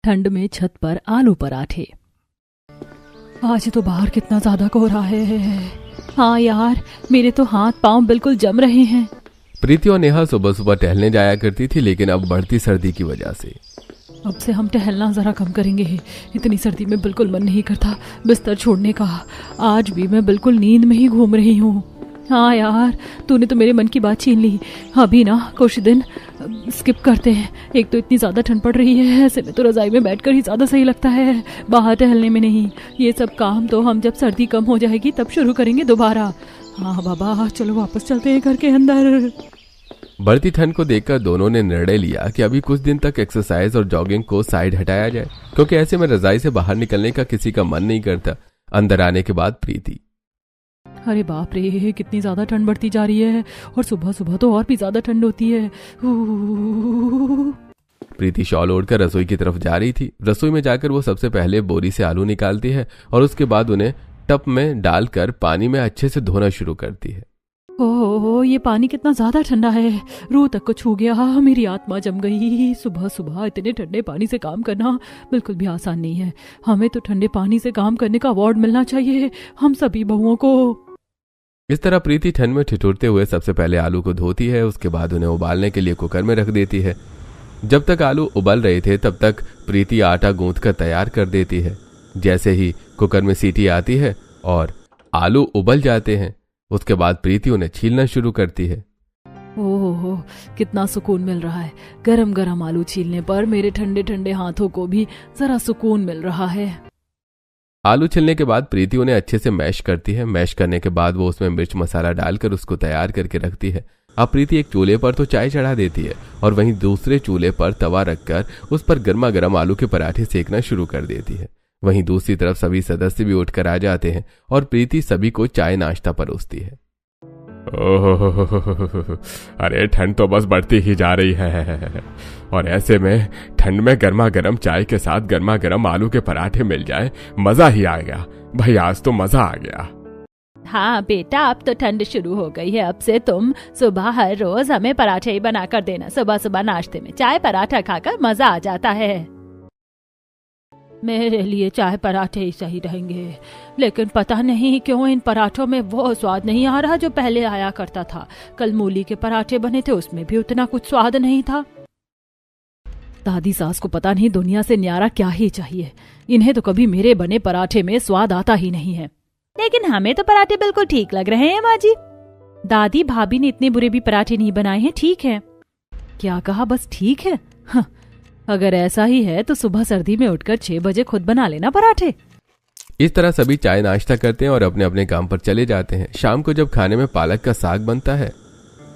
ठंड में छत पर आलू पराठे। आज तो बाहर कितना ज्यादा कोहरा है। हाँ यार, मेरे तो हाथ पांव बिल्कुल जम रहे हैं। प्रीति और नेहा सुबह सुबह टहलने जाया करती थी, लेकिन अब बढ़ती सर्दी की वजह से अब से हम टहलना जरा कम करेंगे। इतनी सर्दी में बिल्कुल मन नहीं करता बिस्तर छोड़ने का। आज भी मैं बिल्कुल नींद में ही घूम रही हूँ। हाँ यार, तूने तो मेरे मन की बात छीन ली। अभी ना कुछ दिन स्किप करते हैं। एक तो इतनी ज़्यादा ठंड पड़ रही है, ऐसे में तो रजाई में बैठकर ही ज़्यादा सही लगता है, बाहर टहलने में नहीं। ये सब काम तो हम जब सर्दी कम हो जाएगी तब शुरू करेंगे दोबारा। हाँ बाबा, चलो वापस चलते हैं घर के अंदर। बढ़ती ठंड को देखकर दोनों ने निर्णय लिया कि अभी कुछ दिन तक एक्सरसाइज और जॉगिंग को साइड हटाया जाए, क्योंकि ऐसे में रजाई से बाहर निकलने का किसी का मन नहीं करता। अंदर आने के बाद प्रीति, अरे बाप रे, कितनी ज्यादा ठंड बढ़ती जा रही है और सुबह सुबह तो और भी ज्यादा ठंड होती है। प्रीति शॉल ओढ़कर रसोई की तरफ जा रही थी। रसोई में जाकर वो सबसे पहले बोरी से आलू निकालती है और उसके बाद उन्हें टब में डालकर पानी में अच्छे से धोना शुरू करती है। ओह, ये पानी कितना ज्यादा ठंडा है, रूह तक को छू गया। मेरी आत्मा जम गई। सुबह सुबह इतने ठंडे पानी से काम करना बिल्कुल भी आसान नहीं है। हमें तो ठंडे पानी से काम करने का अवार्ड मिलना चाहिए, हम सभी बहुओं को। इस तरह प्रीति ठंड में ठिठुरते हुए सबसे पहले आलू को धोती है। उसके बाद उन्हें उबालने के लिए कुकर में रख देती है। जब तक आलू उबल रहे थे तब तक प्रीति आटा गूंथ कर तैयार कर देती है। जैसे ही कुकर में सीटी आती है और आलू उबल जाते हैं, उसके बाद प्रीति उन्हें छीलना शुरू करती है। ओह, कितना सुकून मिल रहा है। गरम गरम आलू छीलने पर मेरे ठंडे ठंडे हाथों को भी जरा सुकून मिल रहा है। आलू छिलने के बाद प्रीति उन्हें अच्छे से मैश करती है। मैश करने के बाद वो उसमें मिर्च मसाला डालकर उसको तैयार करके रखती है। अब प्रीति एक चूल्हे पर तो चाय चढ़ा देती है और वहीं दूसरे चूल्हे पर तवा रखकर उस पर गर्मा गर्म आलू के पराठे सेकना शुरू कर देती है। वहीं दूसरी तरफ सभी सदस्य भी उठकर आ जाते हैं और प्रीति सभी को चाय नाश्ता परोसती है। ओह, अरे ठंड तो बस बढ़ती ही जा रही है और ऐसे में ठंड में गर्मा गर्म चाय के साथ गर्मा गर्म आलू के पराठे मिल जाए, मजा ही आ गया भाई। आज तो मजा आ गया। हाँ बेटा, अब तो ठंड शुरू हो गई है। अब से तुम सुबह हर रोज हमें पराठे ही बना कर देना। सुबह सुबह नाश्ते में चाय पराठा खाकर मजा आ जाता है। मेरे लिए चाय पराठे ही सही रहेंगे, लेकिन पता नहीं क्यों इन पराठों में वो स्वाद नहीं आ रहा जो पहले आया करता था। कल मूली के पराठे बने थे, उसमें भी उतना कुछ स्वाद नहीं था। दादी सास को पता नहीं दुनिया से न्यारा क्या ही चाहिए। इन्हें तो कभी मेरे बने पराठे में स्वाद आता ही नहीं है। लेकिन हमें तो पराठे बिल्कुल ठीक लग रहे हैं माँ जी। दादी भाभी ने इतने बुरे भी पराठे नहीं बनाए हैं, ठीक है। क्या कहा? बस ठीक है? हाँ, अगर ऐसा ही है तो सुबह सर्दी में उठकर 6 बजे खुद बना लेना पराठे। इस तरह सभी चाय नाश्ता करते हैं और अपने अपने काम पर चले जाते हैं। शाम को जब खाने में पालक का साग बनता है।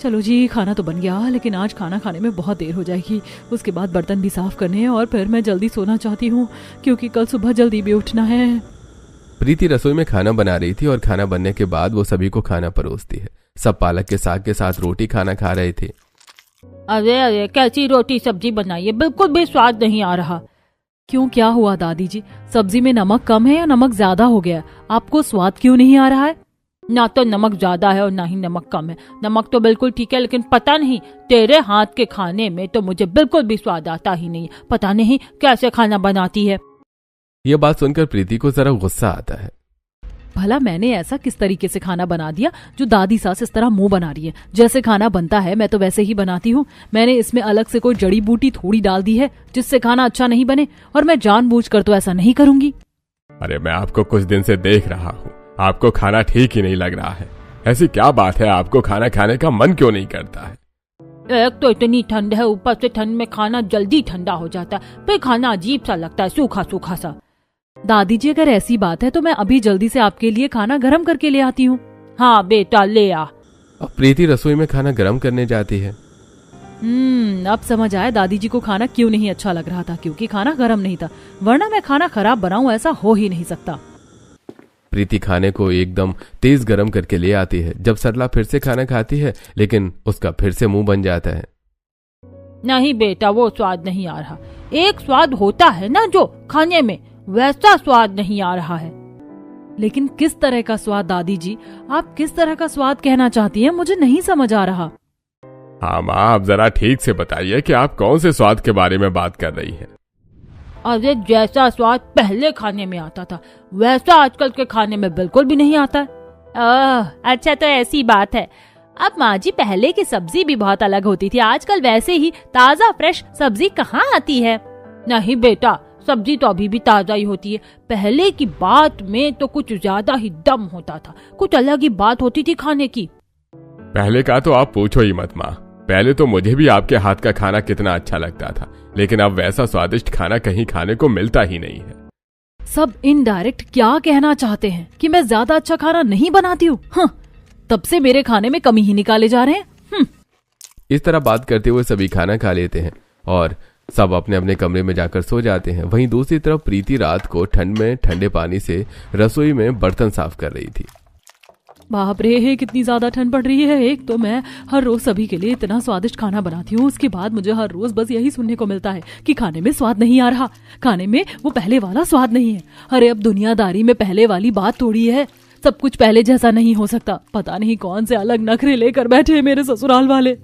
चलो जी, खाना तो बन गया, लेकिन आज खाना खाने में बहुत देर हो जाएगी। उसके बाद बर्तन भी साफ करने हैं और फिर मैं जल्दी सोना चाहती हूँ, क्योंकि कल सुबह जल्दी भी उठना है। प्रीति रसोई में खाना बना रही थी और खाना बनने के बाद वो सभी को खाना परोसती है। सब पालक के साग के साथ रोटी खाना खा रहे थे। अरे अरे, कैसी रोटी सब्जी बनाई है, बिल्कुल भी स्वाद नहीं आ रहा। क्यों, क्या हुआ दादी जी? सब्जी में नमक कम है या नमक ज्यादा हो गया? आपको स्वाद क्यों नहीं आ रहा है? ना तो नमक ज्यादा है और ना ही नमक कम है। नमक तो बिल्कुल ठीक है, लेकिन पता नहीं तेरे हाथ के खाने में तो मुझे बिल्कुल भी स्वाद आता ही नहीं। पता नहीं कैसे खाना बनाती है। ये बात सुनकर प्रीति को जरा गुस्सा आता है। भला मैंने ऐसा किस तरीके से खाना बना दिया जो दादी सास इस तरह मुंह बना रही है? जैसे खाना बनता है मैं तो वैसे ही बनाती हूँ। मैंने इसमें अलग से कोई जड़ी बूटी थोड़ी डाल दी है जिससे खाना अच्छा नहीं बने, और मैं जानबूझकर तो ऐसा नहीं करूंगी। अरे मैं आपको कुछ दिन से देख रहा हूँ, आपको खाना ठीक ही नहीं लग रहा है। ऐसी क्या बात है, आपको खाना खाने का मन क्यों नहीं करता है? एक तो इतनी ठंड है, ऊपर से ठंड में खाना जल्दी ठंडा हो जाता है, फिर खाना अजीब सा लगता है, सूखा सूखा सा। दादी जी, अगर ऐसी बात है तो मैं अभी जल्दी से आपके लिए खाना गर्म करके ले आती हूँ। हाँ बेटा, ले आ। अब प्रीति रसोई में खाना गर्म करने जाती है। अब समझ आया दादी जी को खाना क्यों नहीं अच्छा लग रहा था, क्योंकि खाना गर्म नहीं था। वरना मैं खाना खराब बनाऊं, ऐसा हो ही नहीं सकता। प्रीति खाने को एकदम तेज गर्म करके ले आती है। जब सरला फिर से खाना खाती है, लेकिन उसका फिर से मुंह बन जाता है। नहीं बेटा, वो स्वाद नहीं आ रहा। एक स्वाद होता है ना जो खाने में, वैसा स्वाद नहीं आ रहा है। लेकिन किस तरह का स्वाद दादी जी? आप किस तरह का स्वाद कहना चाहती हैं? मुझे नहीं समझ आ रहा। हाँ माँ, आप जरा ठीक से बताइए कि आप कौन से स्वाद के बारे में बात कर रही हैं। अरे जैसा स्वाद पहले खाने में आता था वैसा आजकल के खाने में बिल्कुल भी नहीं आता है। अच्छा तो ऐसी बात है। अब माँ जी पहले की सब्जी भी बहुत अलग होती थी, आजकल वैसे ही ताज़ा फ्रेश सब्जी कहाँ आती है। नहीं बेटा, सब्जी तो अभी भी ताज़ा ही होती है। पहले की बात में तो कुछ ज्यादा ही दम होता था, कुछ अलग ही बात होती थी खाने की। पहले का तो आप पूछो ही मत माँ। पहले तो मुझे भी आपके हाथ का खाना कितना अच्छा लगता था, लेकिन अब वैसा स्वादिष्ट खाना कहीं खाने को मिलता ही नहीं है। सब इनडायरेक्ट क्या कहना चाहते हैं कि मैं ज्यादा अच्छा खाना नहीं बनाती हूँ? तब से मेरे खाने में कमी ही निकाले जा रहे हैं। इस तरह बात करते हुए सभी खाना खा लेते हैं और सब अपने अपने कमरे में जाकर सो जाते हैं। वहीं दूसरी तरफ प्रीति रात को ठंड में ठंडे पानी से रसोई में बर्तन साफ कर रही थी। बाप रे, कितनी ज्यादा ठंड पड़ रही है। एक तो मैं हर रोज सभी के लिए इतना स्वादिष्ट खाना बनाती हूँ, उसके बाद मुझे हर रोज बस यही सुनने को मिलता है कि खाने में स्वाद नहीं आ रहा, खाने में वो पहले वाला स्वाद नहीं है। अरे अब दुनियादारी में पहले वाली बात थोड़ी है, सब कुछ पहले जैसा नहीं हो सकता। पता नहीं कौन से अलग नखरे लेकर बैठे हैं मेरे ससुराल वाले।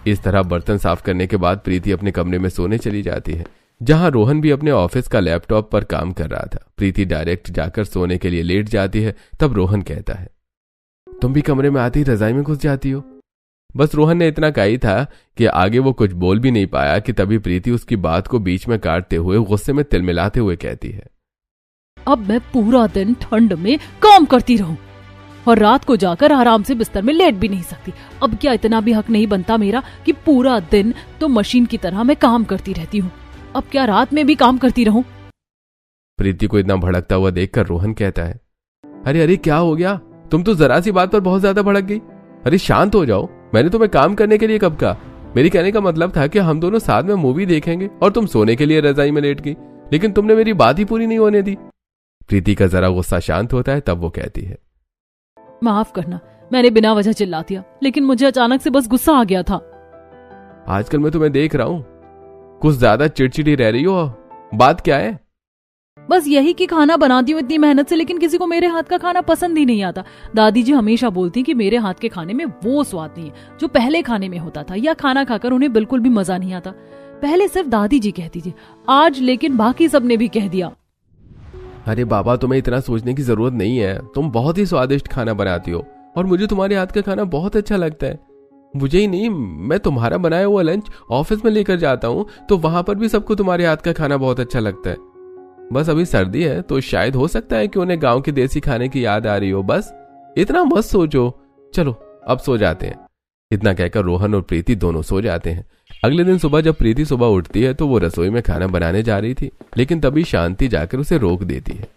इस तरह बर्तन साफ करने के बाद प्रीति अपने कमरे में सोने चली जाती है, जहां रोहन भी अपने ऑफिस का लैपटॉप पर काम कर रहा था। प्रीति डायरेक्ट जाकर सोने के लिए लेट जाती है। तब रोहन कहता है, तुम भी कमरे में आती ही रजाई में घुस जाती हो। बस रोहन ने इतना कहा ही था कि आगे वो कुछ बोल भी नहीं पाया कि तभी प्रीति उसकी बात को बीच में काटते हुए गुस्से में तिलमिलाते हुए कहती है, अब मैं पूरा दिन ठंड में काम करती रहूं और रात को जाकर आराम से बिस्तर में लेट भी नहीं सकती। अब क्या इतना भी हक नहीं बनता मेरा कि पूरा दिन तो मशीन की तरह मैं काम करती रहती हूँ? अब क्या रात में भी काम करती रहूं? प्रीति को इतना भड़कता हुआ देखकर रोहन कहता है, अरे अरे क्या हो गया, तुम तो जरा सी बात पर बहुत ज्यादा भड़क गई। अरे शांत हो जाओ, मैंने तुम्हें काम करने के लिए कब कहा? मेरी कहने का मतलब था कि हम दोनों साथ में मूवी देखेंगे और तुम सोने के लिए रजाई में लेट गई, लेकिन तुमने मेरी बात ही पूरी नहीं होने दी। प्रीति का जरा गुस्सा शांत होता है, तब वो कहती है, माफ करना, मैंने बिना वजह चिल्ला दिया, लेकिन मुझे अचानक से बस गुस्सा आ गया था। आजकल मैं तुम्हें देख रहा हूँ कुछ ज्यादा चिड़चिड़ी रह रही हो, बात क्या है? बस यही कि खाना बनाती हूँ इतनी मेहनत से, लेकिन किसी को मेरे हाथ का खाना पसंद ही नहीं आता। दादी जी हमेशा बोलती कि मेरे हाथ के खाने में वो स्वाद नहीं है जो पहले खाने में होता था, या खाना खाकर उन्हें बिल्कुल भी मजा नहीं आता। पहले सिर्फ दादी जी कहती थी, आज लेकिन बाकी सबने भी कह दिया। अरे बाबा, तुम्हें इतना सोचने की जरूरत नहीं है, तुम बहुत ही स्वादिष्ट खाना बनाती हो और मुझे तुम्हारे हाथ का खाना बहुत अच्छा लगता है। मुझे ही नहीं, मैं तुम्हारा बनाया हुआ लंच ऑफिस में लेकर जाता हूँ तो वहां पर भी सबको तुम्हारे हाथ का खाना बहुत अच्छा लगता है। बस अभी सर्दी है तो शायद हो सकता है कि उन्हें गांव के देसी खाने की याद आ रही हो, बस इतना मत सोचो। चलो अब सो जाते हैं। इतना कहकर रोहन और प्रीति दोनों सो जाते हैं। अगले दिन सुबह जब प्रीति सुबह उठती है तो वो रसोई में खाना बनाने जा रही थी, लेकिन तभी शांति जाकर उसे रोक देती है।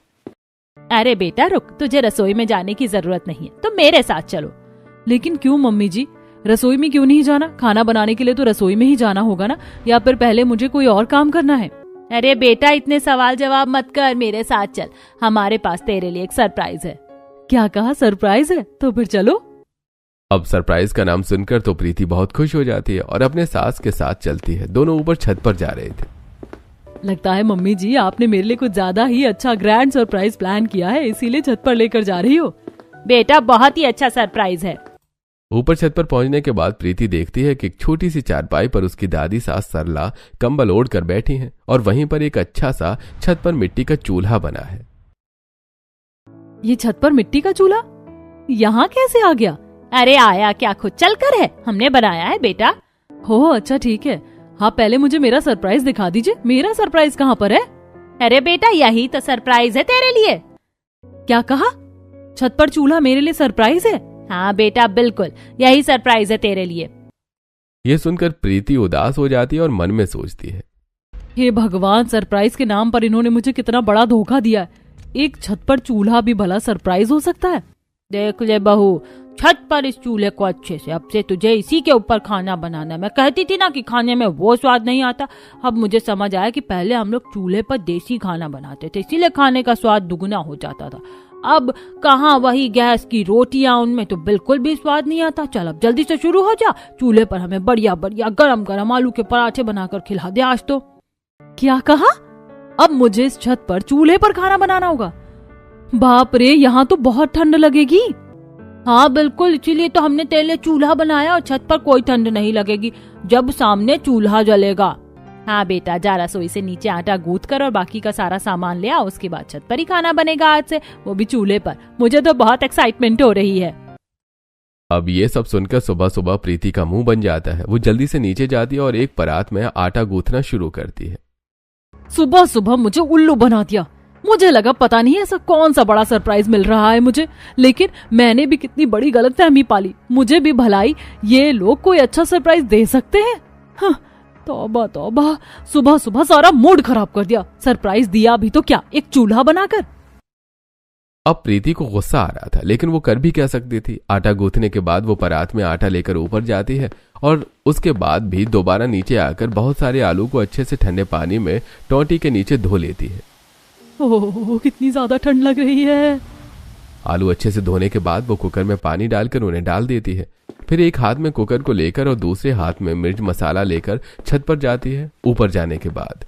अरे बेटा रुक, तुझे रसोई में जाने की जरूरत नहीं है, तुम मेरे साथ चलो। लेकिन क्यों मम्मी जी, रसोई में क्यों नहीं जाना? खाना बनाने के लिए तो रसोई में ही जाना होगा ना, या फिर पहले मुझे कोई और काम करना है? अरे बेटा इतने सवाल जवाब मत कर, मेरे साथ चल, हमारे पास तेरे लिए एक सरप्राइज है। क्या कहा, सरप्राइज है? तो फिर चलो। अब सरप्राइज का नाम सुनकर तो प्रीति बहुत खुश हो जाती है और अपने सास के साथ चलती है। दोनों ऊपर छत पर जा रहे थे। लगता है मम्मी जी आपने मेरे लिए कुछ ज्यादा ही अच्छा ग्रैंड सरप्राइज प्लान किया है, इसीलिए छत पर लेकर जा रही हो। बेटा बहुत ही अच्छा सरप्राइज है। ऊपर छत पर पहुंचने के बाद प्रीति देखती है कि एक छोटी सी चारपाई पर उसकी दादी सास सरला कंबल ओढ़ कर बैठी हैं और वहीं पर एक अच्छा सा छत पर मिट्टी का चूल्हा बना है। ये छत पर मिट्टी का चूल्हा यहाँ कैसे आ गया? अरे आया क्या, खुद चल कर है, हमने बनाया है बेटा। हो अच्छा ठीक है, हाँ पहले मुझे मेरा सरप्राइज दिखा दीजिए। मेरा सरप्राइज कहाँ पर है? अरे बेटा यही तो सरप्राइज है तेरे लिए। क्या कहा? छत पर चूल्हा मेरे लिए सरप्राइज है? हाँ बेटा बिल्कुल, यही सरप्राइज है तेरे लिए। ये सुनकर प्रीति उदास हो जाती है और मन में सोचती है, हे भगवान, सरप्राइज के नाम पर इन्होंने मुझे कितना बड़ा धोखा दिया है। एक छत पर चूल्हा भी भला सरप्राइज हो सकता है? देख ले बहू, छत पर इस चूल्हे को अच्छे से, अब से तुझे इसी के ऊपर खाना बनाना। मैं कहती थी ना कि खाने में वो स्वाद नहीं आता। अब मुझे समझ आया कि पहले हम लोग चूल्हे पर देसी खाना बनाते थे, इसीलिए खाने का स्वाद दुगुना हो जाता था। अब कहाँ वही गैस की रोटियां, उनमें तो बिल्कुल भी स्वाद नहीं आता। चल अब जल्दी से शुरू हो जा, चूल्हे पर हमें बढ़िया बढ़िया गरम गरम आलू के पराठे बनाकर खिला दे आज तो। क्या कहा? अब मुझे इस छत पर चूल्हे पर खाना बनाना होगा? बाप रे, यहाँ तो बहुत ठंड लगेगी। हाँ बिल्कुल, इसीलिए तो हमने तेरे लिए चूल्हा बनाया और छत पर कोई ठंड नहीं लगेगी जब सामने चूल्हा जलेगा। हाँ बेटा, जा रसोई से नीचे आटा गूंथ कर और बाकी का सारा सामान ले आओ, उसके बाद छत पर ही खाना बनेगा आज से, वो भी चूल्हे पर। मुझे तो बहुत एक्साइटमेंट हो रही है। अब ये सब सुनकर सुबह सुबह प्रीति का मुंह बन जाता है। वो जल्दी से नीचे जाती है और एक परात में आटा गूंथना शुरू करती है। सुबह सुबह मुझे उल्लू बना दिया। मुझे लगा पता नहीं ऐसा कौन सा बड़ा सरप्राइज मिल रहा है मुझे, लेकिन मैंने भी कितनी बड़ी गलतफहमी पाली। मुझे भी भलाई ये लोग कोई अच्छा सरप्राइज दे सकते हैं। हाँ, तौबा तौबा, सुबह सुबह सारा मूड खराब कर दिया। सरप्राइज दिया भी तो क्या, एक चूल्हा बनाकर। अब प्रीति को गुस्सा आ रहा था, लेकिन वो कर भी क्या सकती थी। आटा गूंथने के बाद वो परात में आटा लेकर ऊपर जाती है और उसके बाद भी दोबारा नीचे आकर बहुत सारे आलू को अच्छे से ठंडे पानी में टोंटी के नीचे धो लेती है। ओह, कितनी ज्यादा ठंड लग रही है। आलू अच्छे से धोने के बाद वो कुकर में पानी डालकर उन्हें डाल देती है। फिर एक हाथ में कुकर को लेकर और दूसरे हाथ में मिर्च मसाला लेकर छत पर जाती है। ऊपर जाने के बाद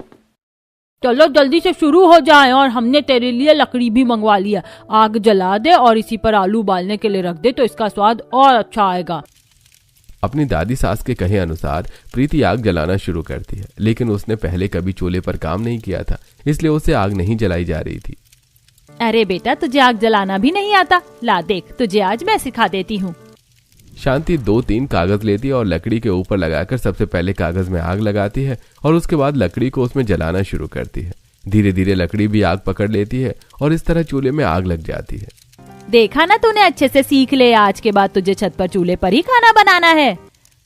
चलो जल्दी से शुरू हो जाए, और हमने तेरे लिए लकड़ी भी मंगवा लिया। आग जला दे और इसी पर आलू उबालने के लिए रख दे, तो इसका स्वाद और अच्छा आएगा। अपनी दादी सास के कहे अनुसार प्रीति आग जलाना शुरू करती है, लेकिन उसने पहले कभी चूल्हे पर काम नहीं किया था, इसलिए उसे आग नहीं जलाई जा रही थी। अरे बेटा, तुझे आग जलाना भी नहीं आता? ला देख, तुझे आज मैं सिखा देती हूँ। शांति 2-3 कागज लेती है और लकड़ी के ऊपर लगाकर सबसे पहले कागज में आग लगाती है और उसके बाद लकड़ी को उसमें जलाना शुरू करती है। धीरे धीरे लकड़ी भी आग पकड़ लेती है और इस तरह चूल्हे में आग लग जाती है। देखा ना, तूने अच्छे से सीख ले। आज के बाद तुझे छत पर चूल्हे पर ही खाना बनाना है।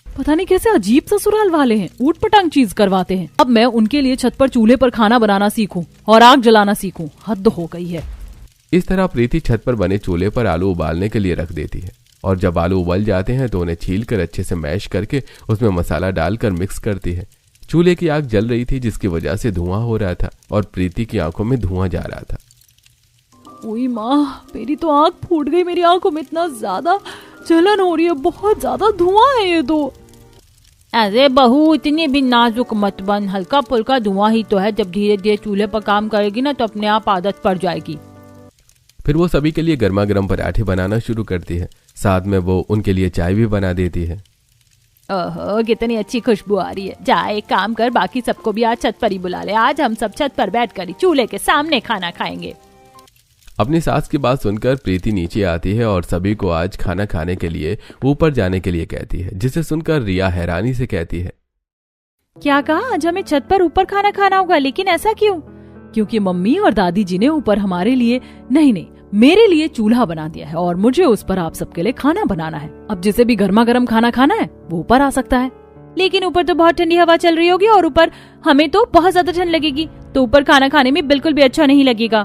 पता नहीं कैसे अजीब ससुराल वाले हैं, ऊट पटांग चीज करवाते हैं। अब मैं उनके लिए छत पर चूल्हे पर खाना बनाना सीखूं और आग जलाना सीखूं, हद हो गई है। इस तरह प्रीति छत पर बने चूल्हे पर आलू उबालने के लिए रख देती है और जब आलू उबल जाते हैं तो उन्हें छील कर अच्छे से मैश करके उसमें मसाला डालकर मिक्स करती है। चूल्हे की आग जल रही थी, जिसकी वजह से धुआं हो रहा था और प्रीति की आंखों में धुआं जा रहा था। ओए माँ, मेरी तो आंख फूट गई। मेरी आंखों में इतना ज्यादा जलन हो रही है, बहुत ज्यादा धुआं है ये तो। अरे बहू, इतनी भी नाजुक मत बन, हल्का फुल्का धुआं ही तो है। जब धीरे धीरे चूल्हे पर काम करेगी ना तो अपने आप आदत पड़ जाएगी। फिर वो सभी के लिए गर्मा गर्म पराठे बनाना शुरू करती है। साथ में वो उनके लिए चाय भी बना देती है। ओहो, कितनी अच्छी खुशबू आ रही है। जा एक काम कर, बाकी सबको भी आज छत पर ही बुला ले। आज हम सब छत पर बैठकर चूल्हे के सामने खाना खाएंगे। अपनी सास की बात सुनकर प्रीति नीचे आती है और सभी को आज खाना खाने के लिए ऊपर जाने के लिए कहती है, जिसे सुनकर रिया हैरानी से कहती है, क्या कहा? आज हमें छत पर ऊपर खाना खाना होगा? लेकिन ऐसा क्यों? क्योंकि मम्मी और दादी जी ने ऊपर हमारे लिए नहीं, मेरे लिए चूल्हा बना दिया है और मुझे उस पर आप सबके लिए खाना बनाना है। अब जिसे भी गर्मा गर्म खाना खाना है वो ऊपर आ सकता है। लेकिन ऊपर तो बहुत ठंडी हवा चल रही होगी और ऊपर हमें तो बहुत ज्यादा ठंड लगेगी, तो ऊपर खाना खाने में बिल्कुल भी अच्छा नहीं लगेगा।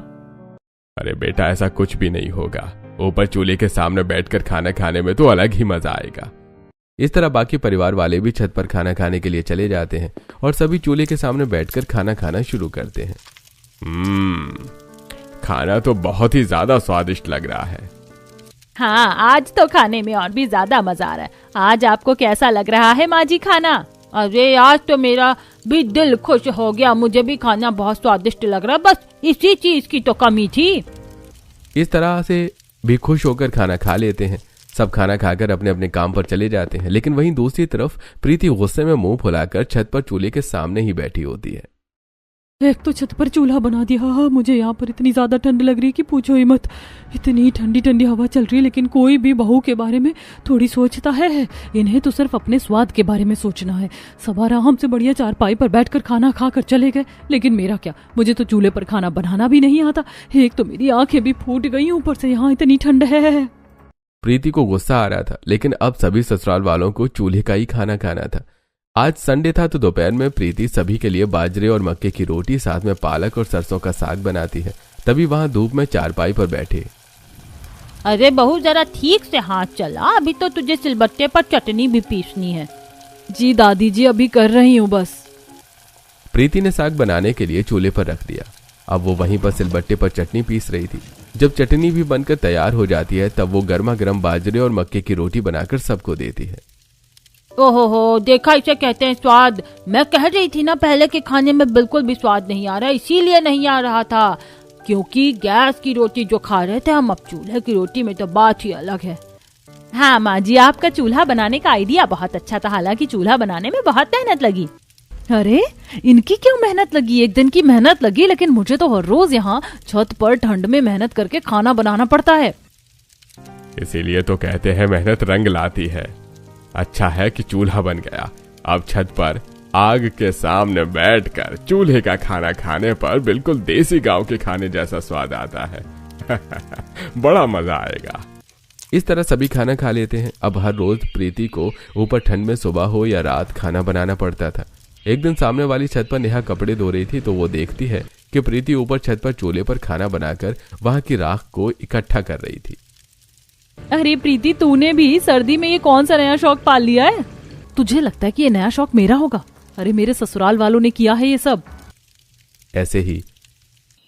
अरे बेटा, ऐसा कुछ भी नहीं होगा। ऊपर चूल्हे के सामने बैठकर खाना खाने में तो अलग ही मजा आएगा। इस तरह बाकी परिवार वाले भी छत पर खाना खाने के लिए चले जाते हैं और सभी चूल्हे के सामने बैठकर खाना खाना शुरू करते हैं। खाना तो बहुत ही ज्यादा स्वादिष्ट लग रहा है। हाँ, आज तो खाने में और भी ज्यादा मजा आ रहा है। आज आपको कैसा लग रहा है माँ जी खाना? अरे आज तो मेरा भी दिल खुश हो गया। मुझे भी खाना बहुत स्वादिष्ट लग रहा है, बस इसी चीज की तो कमी थी। इस तरह से भी खुश होकर खाना खा लेते हैं। सब खाना खाकर अपने अपने काम पर चले जाते हैं, लेकिन वहीं दूसरी तरफ प्रीति गुस्से में मुंह फुलाकर छत पर चूल्हे के सामने ही बैठी होती है। एक तो छत पर चूल्हा बना दिया, मुझे यहाँ पर इतनी ज्यादा ठंड लग रही है कि पूछो ही मत। इतनी ठंडी ठंडी हवा चल रही है, लेकिन कोई भी बहू के बारे में थोड़ी सोचता है। इन्हें तो सिर्फ अपने स्वाद के बारे में सोचना है। सब आराम से बढ़िया चारपाई पर बैठकर खाना खाकर चले गए, लेकिन मेरा क्या? मुझे तो चूल्हे पर खाना बनाना भी नहीं आता। एक तो मेरी आंखें भी फूट गई, ऊपर से यहाँ इतनी ठंड है। प्रीति को गुस्सा आ रहा था, लेकिन अब सभी ससुराल वालों को चूल्हे का ही खाना खाना था। आज संडे था, तो दोपहर में प्रीति सभी के लिए बाजरे और मक्के की रोटी, साथ में पालक और सरसों का साग बनाती है। तभी वहां धूप में चारपाई पर बैठे, अरे बहू जरा ठीक से हाथ चला, अभी तो तुझे सिलबट्टे पर चटनी भी पीसनी है। जी दादी जी, अभी कर रही हूँ बस। प्रीति ने साग बनाने के लिए चूल्हे पर रख दिया। अब वो वहीं पर सिलबट्टे पर चटनी पीस रही थी। जब चटनी भी बनकर तैयार हो जाती है, तब वो गर्मा गर्म बाजरे और मक्के की रोटी बनाकर सबको देती है। ओहो, देखा, इसे कहते हैं स्वाद। मैं कह रही थी ना पहले के खाने में बिल्कुल भी स्वाद नहीं आ रहा, इसीलिए नहीं आ रहा था क्योंकि गैस की रोटी जो खा रहे थे हम, अब चूल्हे की रोटी में तो बात ही अलग है। हाँ माँ जी, आपका चूल्हा बनाने का आइडिया बहुत अच्छा था, हालांकि चूल्हा बनाने में बहुत मेहनत लगी। अरे इनकी क्यों मेहनत लगी, एक दिन की मेहनत लगी, लेकिन मुझे तो हर रोज यहाँ छत पर ठंड में मेहनत करके खाना बनाना पड़ता है। इसीलिए तो कहते हैं मेहनत रंग लाती है। अच्छा है कि चूल्हा बन गया। अब छत पर आग के सामने बैठकर चूल्हे का खाना खाने पर बिल्कुल देसी गांव के खाने जैसा स्वाद आता है। बड़ा मजा आएगा। इस तरह सभी खाना खा लेते हैं। अब हर रोज प्रीति को ऊपर ठंड में सुबह हो या रात खाना बनाना पड़ता था। एक दिन सामने वाली छत पर नेहा कपड़े धो रही थी तो वो देखती है कि प्रीति ऊपर छत पर चूल्हे पर खाना बनाकर वहां की राख को इकट्ठा कर रही थी। अरे प्रीति, तूने भी सर्दी में ये कौन सा नया शौक पाल लिया है? तुझे लगता है कि ये नया शौक मेरा होगा? अरे मेरे ससुराल वालों ने किया है ये सब। ऐसे ही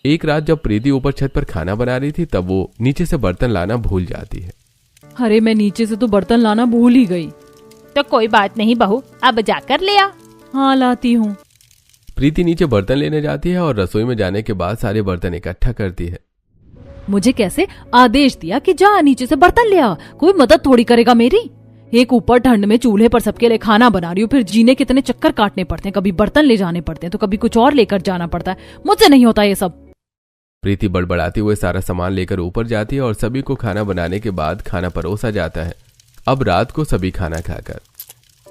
एक रात जब प्रीति ऊपर छत पर खाना बना रही थी तब वो नीचे से बर्तन लाना भूल जाती है। अरे मैं नीचे से तो बर्तन लाना भूल ही गई। तो कोई बात नहीं बहू, अब जाकर ले आ। हाँ लाती हूँ। प्रीति नीचे बर्तन लेने जाती है और रसोई में जाने के बाद सारे बर्तन इकट्ठा करती है। मुझे कैसे आदेश दिया कि जा नीचे से बर्तन ले आ? कोई मदद थोड़ी करेगा मेरी। एक ऊपर ठंड में चूल्हे पर सबके लिए खाना बना रही हूँ, फिर जीने कितने चक्कर काटने पड़ते हैं। कभी बर्तन ले जाने पड़ते हैं तो कभी कुछ और लेकर जाना पड़ता है। मुझसे नहीं होता ये सब। प्रीति बड़बड़ाते हुए सारा सामान लेकर ऊपर जाती है और सभी को खाना बनाने के बाद खाना परोसा जाता है। अब रात को सभी खाना खाकर,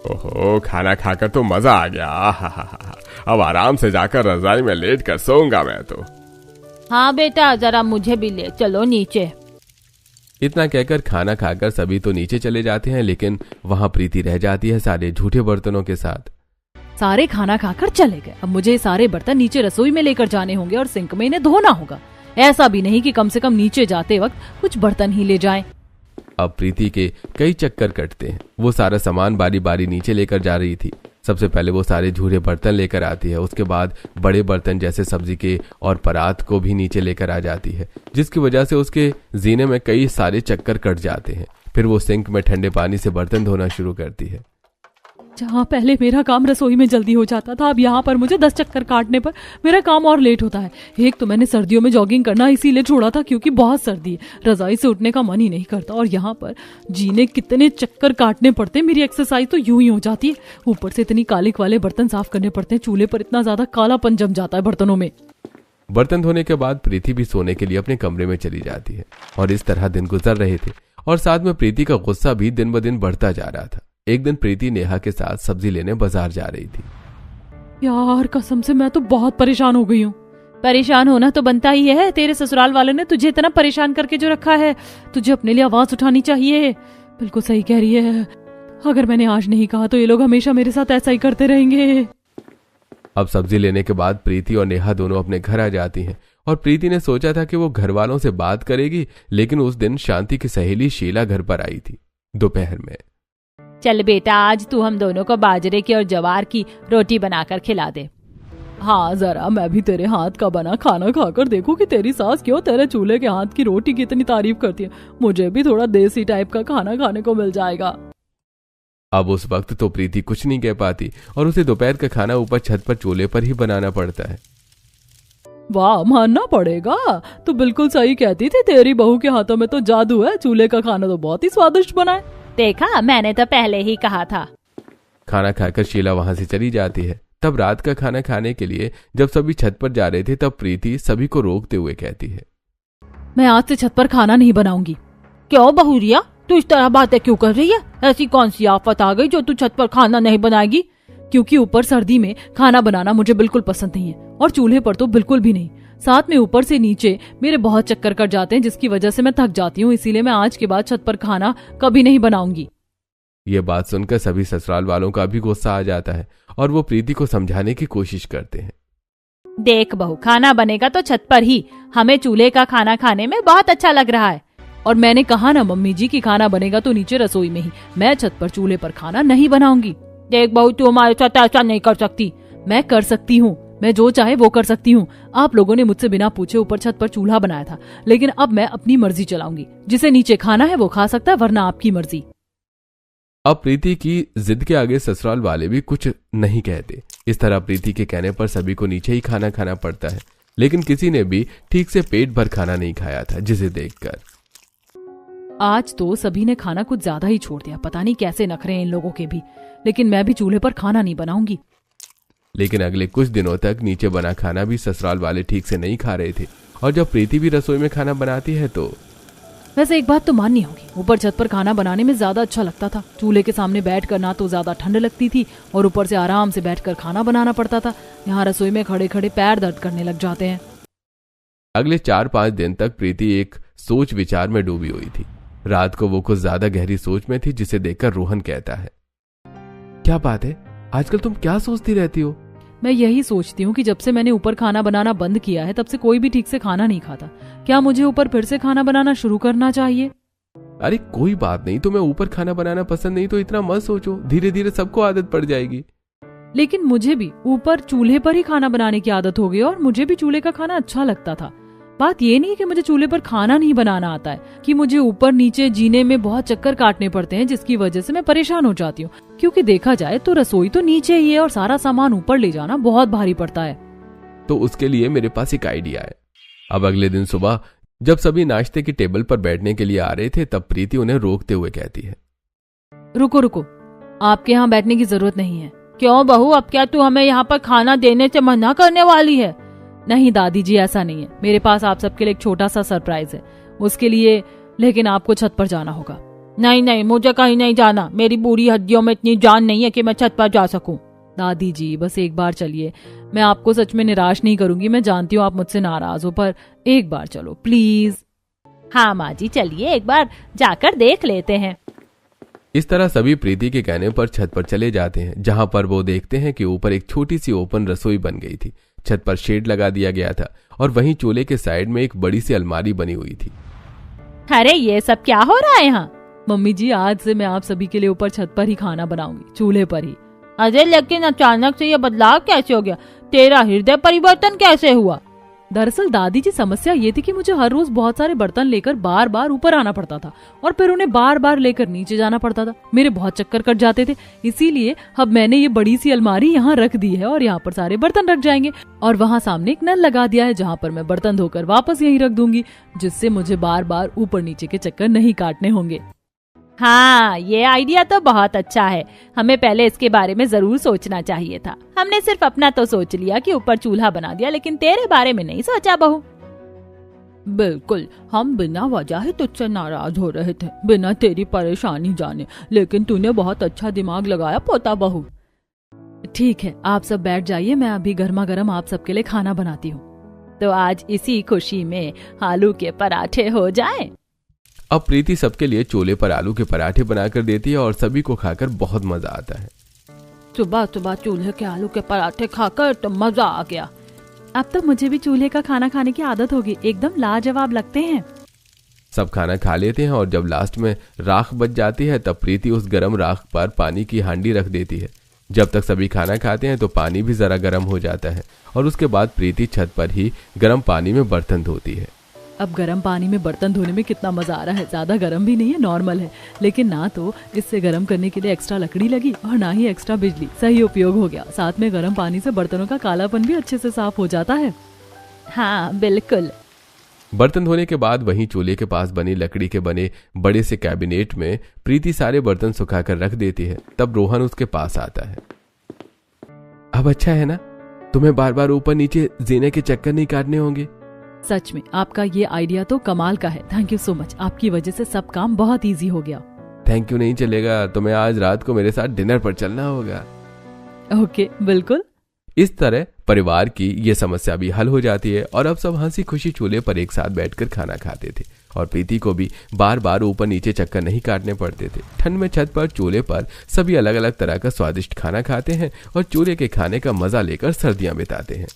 ओहो खाना खाकर तो मजा आ गया। अब आराम से जाकर रजाई में लेट कर सोऊंगा मैं तो। हाँ बेटा, जरा मुझे भी ले चलो नीचे। इतना कहकर खाना खाकर सभी तो नीचे चले जाते हैं, लेकिन वहां प्रीति रह जाती है सारे झूठे बर्तनों के साथ। सारे खाना खाकर चले गए। अब मुझे सारे बर्तन नीचे रसोई में लेकर जाने होंगे और सिंक में इन्हें धोना होगा। ऐसा भी नहीं कि कम से कम नीचे जाते वक्त कुछ बर्तन ही ले जाएं। अब प्रीति के कई चक्कर कटते हैं। वो सारा सामान बारी बारी नीचे लेकर जा रही थी। सबसे पहले वो सारे झूठे बर्तन लेकर आती है, उसके बाद बड़े बर्तन जैसे सब्जी के और परात को भी नीचे लेकर आ जाती है, जिसकी वजह से उसके जीने में कई सारे चक्कर कट जाते हैं। फिर वो सिंक में ठंडे पानी से बर्तन धोना शुरू करती है। जहाँ पहले मेरा काम रसोई में जल्दी हो जाता था, अब यहाँ पर मुझे 10 चक्कर काटने पर मेरा काम और लेट होता है। एक तो मैंने सर्दियों में जॉगिंग करना इसीलिए छोड़ा था क्योंकि बहुत सर्दी है, रजाई से उठने का मन ही नहीं करता, और यहाँ पर जीने कितने चक्कर काटने पड़ते, मेरी एक्सरसाइज तो यूं ही हो जाती है। ऊपर से इतनी कालिक वाले बर्तन साफ करने पड़ते हैं, चूल्हे पर इतना ज्यादा कालापन जम जाता है बर्तनों में। बर्तन धोने के बाद प्रीति भी सोने के लिए अपने कमरे में चली जाती है और इस तरह दिन गुजर रहे थे और साथ में प्रीति का गुस्सा भी दिन ब दिन बढ़ता जा रहा था। एक दिन प्रीति नेहा के साथ सब्जी लेने बाजार जा रही थी। यार कसम से मैं तो बहुत परेशान हो गई हूँ। परेशान होना तो बनता ही है, तेरे ससुराल वालों ने तुझे इतना परेशान करके जो रखा है, तुझे अपने लिए आवाज उठानी चाहिए। बिल्कुल सही कह रही है, अगर मैंने आज नहीं कहा तो ये लोग हमेशा मेरे साथ ऐसा ही करते रहेंगे। अब सब्जी लेने के बाद प्रीति और नेहा दोनों अपने घर आ जाती हैं और प्रीति ने सोचा था कि वो घर वालों से बात करेगी, लेकिन उस दिन शांति की सहेली शीला घर पर आई थी दोपहर में। चल बेटा, आज तू हम दोनों को बाजरे की और ज्वार की रोटी बनाकर खिला दे। हाँ जरा मैं भी तेरे हाथ का बना खाना खाकर देखूं कि तेरी सास क्यों तेरे चूल्हे के हाथ की रोटी की इतनी तारीफ करती है। मुझे भी थोड़ा देसी टाइप का खाना खाने को मिल जाएगा। अब उस वक्त तो प्रीति कुछ नहीं कह पाती और उसे दोपहर का खाना ऊपर छत पर चूल्हे पर ही बनाना पड़ता है। वाह, मानना पड़ेगा, तू बिल्कुल सही कहती थी, तेरी बहू के हाथों में तो जादू है। चूल्हे का खाना तो बहुत ही स्वादिष्ट बना है। देखा, मैंने तो पहले ही कहा था। खाना खाकर शीला वहां से चली जाती है। तब रात का खाना खाने के लिए जब सभी छत पर जा रहे थे तब प्रीति सभी को रोकते हुए कहती है, मैं आज से छत पर खाना नहीं बनाऊंगी। क्यों बहुरिया, तू इस तरह बातें क्यों कर रही है? ऐसी कौन सी आफत आ गई जो तू छत पर खाना नहीं बनाएगी? क्योंकि ऊपर सर्दी में खाना बनाना मुझे बिल्कुल पसंद नहीं है और चूल्हे पर तो बिल्कुल भी नहीं। साथ में ऊपर से नीचे मेरे बहुत चक्कर कट जाते हैं, जिसकी वजह से मैं थक जाती हूँ। इसीलिए मैं आज के बाद छत पर खाना कभी नहीं बनाऊंगी। ये बात सुनकर सभी ससुराल वालों का भी गुस्सा आ जाता है और वो प्रीति को समझाने की कोशिश करते हैं। देख बहू, खाना बनेगा तो छत पर ही, हमें चूल्हे का खाना खाने में बहुत अच्छा लग रहा है। और मैंने कहा ना मम्मी जी कि खाना बनेगा तो नीचे रसोई में ही, मैं छत पर चूल्हे पर खाना नहीं बनाऊंगी। देख बहू, तू हमारे साथ ऐसा नहीं कर सकती। मैं कर सकती हूँ, मैं जो चाहे वो कर सकती हूँ। आप लोगों ने मुझसे बिना पूछे ऊपर छत पर चूल्हा बनाया था, लेकिन अब मैं अपनी मर्जी चलाऊंगी। जिसे नीचे खाना है वो खा सकता है, वरना आपकी मर्जी। अब प्रीति की जिद के आगे ससुराल वाले भी कुछ नहीं कहते। इस तरह प्रीति के कहने पर सभी को नीचे ही खाना खाना पड़ता है, लेकिन किसी ने भी ठीक से पेट भर खाना नहीं खाया था, जिसे देखकर आज तो सभी ने खाना कुछ ज्यादा ही छोड़ दिया। पता नहीं कैसे नखरे हैं इन लोगों के भी, लेकिन मैं भी चूल्हे पर खाना नहीं बनाऊंगी। लेकिन अगले कुछ दिनों तक नीचे बना खाना भी ससुराल वाले ठीक से नहीं खा रहे थे। और जब प्रीति भी रसोई में खाना बनाती है तो वैसे एक बात तो माननी होगी, ऊपर छत पर खाना बनाने में ज्यादा अच्छा लगता था। चूल्हे के सामने बैठकर ना तो ज्यादा ठंड लगती थी और ऊपर से आराम से बैठकर खाना बनाना पड़ता था। यहाँ रसोई में खड़े खड़े पैर दर्द करने लग जाते हैं। अगले 4-5 दिन तक प्रीति एक सोच विचार में डूबी हुई थी। रात को वो कुछ ज्यादा गहरी सोच में थी, जिसे देखकर रोहन कहता है, क्या बात है, आजकल तुम क्या सोचती रहती हो? मैं यही सोचती हूँ कि जब से मैंने ऊपर खाना बनाना बंद किया है तब से कोई भी ठीक से खाना नहीं खाता। क्या मुझे ऊपर फिर से खाना बनाना शुरू करना चाहिए? अरे कोई बात नहीं, तुम्हें ऊपर खाना बनाना पसंद नहीं तो इतना मत सोचो, धीरे धीरे सबको आदत पड़ जाएगी। लेकिन मुझे भी ऊपर चूल्हे पर ही खाना बनाने की आदत हो गई और मुझे भी चूल्हे का खाना अच्छा लगता था। बात ये नहीं कि मुझे चूल्हे पर खाना नहीं बनाना आता है, कि मुझे ऊपर नीचे जीने में बहुत चक्कर काटने पड़ते हैं, जिसकी वजह से मैं परेशान हो जाती हूँ। क्योंकि देखा जाए तो रसोई तो नीचे ही है और सारा सामान ऊपर ले जाना बहुत भारी पड़ता है। तो उसके लिए मेरे पास एक आइडिया है। अब अगले दिन सुबह जब सभी नाश्ते की टेबल पर बैठने के लिए आ रहे थे तब प्रीति उन्हें रोकते हुए कहती है, रुको रुको, आपके यहाँ बैठने की जरूरत नहीं है। क्यों बहू, अब क्या तू हमें यहाँ पर खाना देने से मना करने वाली है? नहीं दादी जी, ऐसा नहीं है। मेरे पास आप सबके लिए एक छोटा सा सरप्राइज है, उसके लिए लेकिन आपको छत पर जाना होगा। नहीं नहीं, मुझे कहीं नहीं जाना। मेरी बुरी हड्डियों में इतनी जान नहीं है कि मैं छत पर जा सकूं। दादी जी बस एक बार चलिए, मैं आपको सच में निराश नहीं करूंगी। मैं जानती हूँ आप मुझसे नाराज हो, पर एक बार चलो प्लीज। हाँ माँ जी, चलिए एक बार जाकर देख लेते हैं। इस तरह सभी प्रीति के कहने पर छत पर चले जाते हैं, जहां पर वो देखते हैं कि ऊपर एक छोटी सी ओपन रसोई बन गई थी। छत पर शेड लगा दिया गया था और वहीं चूल्हे के साइड में एक बड़ी सी अलमारी बनी हुई थी। अरे ये सब क्या हो रहा है यहाँ? मम्मी जी, आज से मैं आप सभी के लिए ऊपर छत पर ही खाना बनाऊंगी, चूल्हे पर ही। अरे लेकिन अचानक से ये बदलाव कैसे हो गया? तेरा हृदय परिवर्तन कैसे हुआ? दरअसल दादी जी समस्या ये थी कि मुझे हर रोज बहुत सारे बर्तन लेकर बार बार ऊपर आना पड़ता था और फिर उन्हें बार बार लेकर नीचे जाना पड़ता था। मेरे बहुत चक्कर कट जाते थे, इसीलिए अब मैंने ये बड़ी सी अलमारी यहाँ रख दी है और यहाँ पर सारे बर्तन रख जाएंगे और वहाँ सामने एक नल लगा दिया है जहाँ पर मैं बर्तन धोकर वापस यहीं रख दूंगी, जिससे मुझे बार बार ऊपर नीचे के चक्कर नहीं काटने होंगे। हाँ, ये आइडिया तो बहुत अच्छा है। हमें पहले इसके बारे में जरूर सोचना चाहिए था। हमने सिर्फ अपना तो सोच लिया कि ऊपर चूल्हा बना दिया, लेकिन तेरे बारे में नहीं सोचा बहू। बिल्कुल, हम बिना वजह ही तुझसे नाराज हो रहे थे, बिना तेरी परेशानी जाने, लेकिन तूने बहुत अच्छा दिमाग लगाया पोता बहू। ठीक है, आप सब बैठ जाइए, मैं अभी गर्मा गर्म आप सबके लिए खाना बनाती हूँ। तो आज इसी खुशी में आलू के पराठे हो जाएं। अब प्रीति सबके लिए चूल्हे पर आलू के पराठे बनाकर देती है और सभी को खाकर बहुत मजा आता है। सुबह सुबह चूल्हे के आलू के पराठे खाकर तो मजा आ गया। अब तो मुझे भी चूल्हे का खाना खाने की आदत होगी, एकदम लाजवाब लगते हैं। सब खाना खा लेते हैं और जब लास्ट में राख बच जाती है तब प्रीति उस गर्म राख पर पानी की हांडी रख देती है। जब तक सभी खाना खाते हैं तो पानी भी जरा गर्म हो जाता है और उसके बाद प्रीति छत पर ही गर्म पानी में बर्तन धोती है। अब गर्म पानी में बर्तन धोने में कितना मजा आ रहा है। ज्यादा गर्म भी नहीं है, नॉर्मल है, लेकिन ना तो इससे गर्म करने के लिए एक्स्ट्रा लकड़ी लगी और ना ही एक्स्ट्रा बिजली। सही उपयोग हो गया। साथ में गर्म पानी से बर्तनों का कालापन भी अच्छे से साफ हो जाता है। हाँ बिल्कुल। बर्तन धोने के बाद वहीं चूल्हे के पास बनी लकड़ी के बने बड़े से कैबिनेट में प्रीति सारे बर्तन सुखाकर रख देती है। तब रोहन उसके पास आता है। अब अच्छा है ना, तुम्हें बार बार ऊपर नीचे जीने के चक्कर नहीं काटने होंगे। सच में आपका ये आइडिया तो कमाल का है। थैंक यू सो मच, आपकी वजह से सब काम बहुत इजी हो गया। थैंक यू नहीं चलेगा, तुम्हें आज रात को मेरे साथ डिनर पर चलना होगा। ओके, बिल्कुल। इस तरह परिवार की ये समस्या भी हल हो जाती है और अब सब हंसी खुशी चूल्हे पर एक साथ बैठकर खाना खाते थे और प्रीति को भी बार बार ऊपर नीचे चक्कर नहीं काटने पड़ते थे। ठंड में छत पर चूल्हे पर सभी अलग अलग तरह का स्वादिष्ट खाना खाते हैं और चूल्हे के खाने का मजा लेकर सर्दियां बिताते हैं।